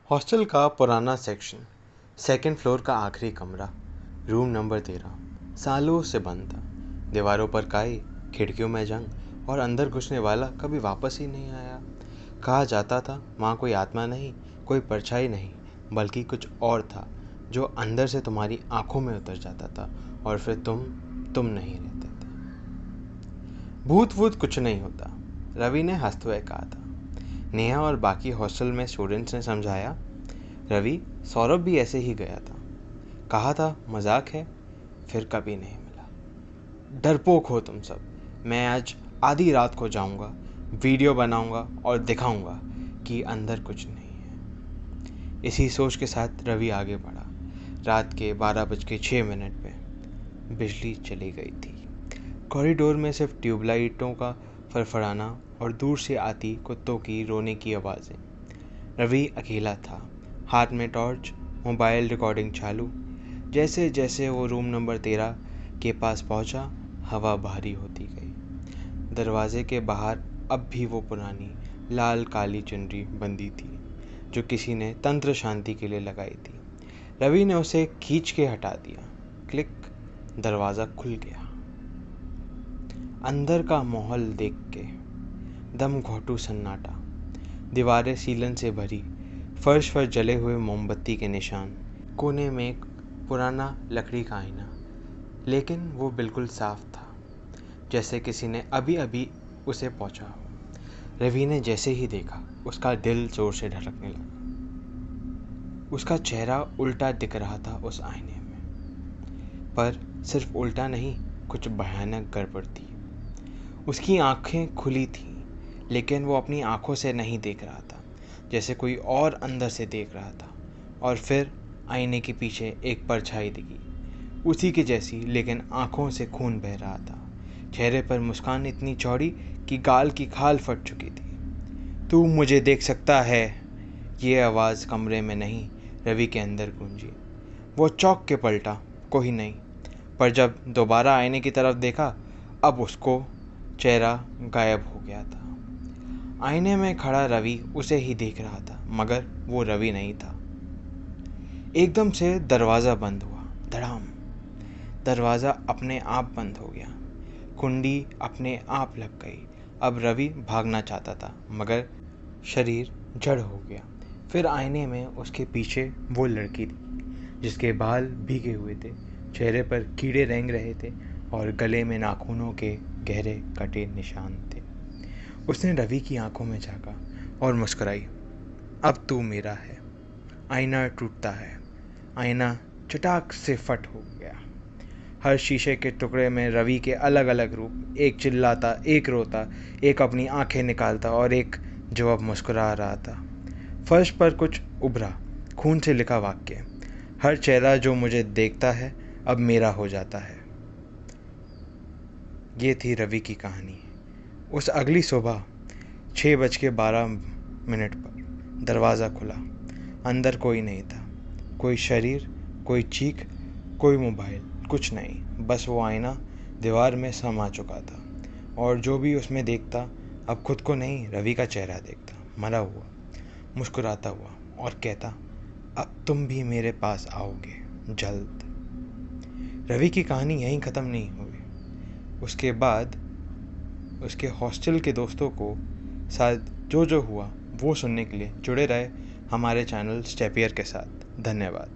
Hostel का पुराना section, second floor का आखिरी कमरा, रूम नंबर 13 सालों से बंद था। दीवारों पर काई, खिड़कियों में जंग और अंदर घुसने वाला कभी वापस ही नहीं आया। कहा जाता था वहाँ कोई आत्मा नहीं, कोई परछाई नहीं, बल्कि कुछ और था जो अंदर से तुम्हारी आंखों में उतर जाता था और फिर तुम नहीं रहते थे। भूत वूत कुछ नहीं होता, रवि ने हंसते हुए कहा था। नेहा और बाकी हॉस्टल में स्टूडेंट्स ने समझाया। रवि, सौरभ भी ऐसे ही गया था, कहा था मजाक है, फिर कभी नहीं मिला। डरपोक हो तुम सब। मैं आज आधी रात को जाऊंगा, वीडियो बनाऊंगा और दिखाऊंगा कि अंदर कुछ नहीं है। इसी सोच के साथ रवि आगे बढ़ा। रात के 12:06 पे बिजली चली गई थी। कॉरिडोर में सिर्फ ट्यूबलाइटों का फड़फड़ाना और दूर से आती कुत्तों की रोने की आवाज़ें। रवि अकेला था, हाथ में टॉर्च, मोबाइल रिकॉर्डिंग चालू। जैसे जैसे वो रूम नंबर 13 के पास पहुंचा, हवा भारी होती गई। दरवाजे के बाहर अब भी वो पुरानी लाल काली चुनरी बंधी थी जो किसी ने तंत्र शांति के लिए लगाई थी। रवि ने उसे खींच के हटा दिया। क्लिक, दरवाज़ा खुल गया। अंदर का माहौल देख के दम घोंटू सन्नाटा। दीवारें सीलन से भरी, फर्श पर जले हुए मोमबत्ती के निशान। कोने में एक पुराना लकड़ी का आईना, लेकिन वो बिल्कुल साफ था, जैसे किसी ने अभी अभी उसे पोंछा हो। रवि ने जैसे ही देखा, उसका दिल जोर से धड़कने लगा। उसका चेहरा उल्टा दिख रहा था उस आईने में, पर सिर्फ उल्टा नहीं, कुछ भयानक गड़बड़ थी। उसकी आंखें खुली थीं, लेकिन वो अपनी आंखों से नहीं देख रहा था, जैसे कोई और अंदर से देख रहा था। और फिर आईने के पीछे एक परछाई दिखी, उसी की जैसी, लेकिन आंखों से खून बह रहा था। चेहरे पर मुस्कान इतनी चौड़ी कि गाल की खाल फट चुकी थी। तू मुझे देख सकता है, ये आवाज़ कमरे में नहीं, रवि के अंदर गूंजी। वो चौंक के पलटा, कोई नहीं। पर जब दोबारा आईने की तरफ देखा, अब उसको चेहरा गायब हो गया था। आईने में खड़ा रवि उसे ही देख रहा था, मगर वो रवि नहीं था। एकदम से दरवाज़ा बंद हुआ, धड़ाम। दरवाज़ा अपने आप बंद हो गया, कुंडी अपने आप लग गई। अब रवि भागना चाहता था, मगर शरीर जड़ हो गया। फिर आईने में उसके पीछे वो लड़की थी जिसके बाल भीगे हुए थे, चेहरे पर कीड़े रेंग रहे थे और गले में नाखूनों के गहरे कटे निशान थे। उसने रवि की आंखों में झांका और मुस्कुराई। अब तू मेरा है। आईना टूटता है। आईना चटाक से फट हो गया। हर शीशे के टुकड़े में रवि के अलग अलग रूप, एक चिल्लाता, एक रोता, एक अपनी आंखें निकालता और एक जो अब मुस्कुरा रहा था। फर्श पर कुछ उभरा, खून से लिखा वाक्य, हर चेहरा जो मुझे देखता है अब मेरा हो जाता है। ये थी रवि की कहानी। उस अगली सुबह 6:12 पर दरवाज़ा खुला। अंदर कोई नहीं था, कोई शरीर, कोई चीख, कोई मोबाइल, कुछ नहीं। बस वो आईना दीवार में समा चुका था, और जो भी उसमें देखता अब खुद को नहीं, रवि का चेहरा देखता, मरा हुआ, मुस्कुराता हुआ, और कहता, अब तुम भी मेरे पास आओगे जल्द। रवि की कहानी यहीं ख़त्म नहीं हुई। उसके बाद उसके हॉस्टल के दोस्तों को साथ जो हुआ वो सुनने के लिए जुड़े रहे हमारे चैनल स्टेपियर के साथ। धन्यवाद।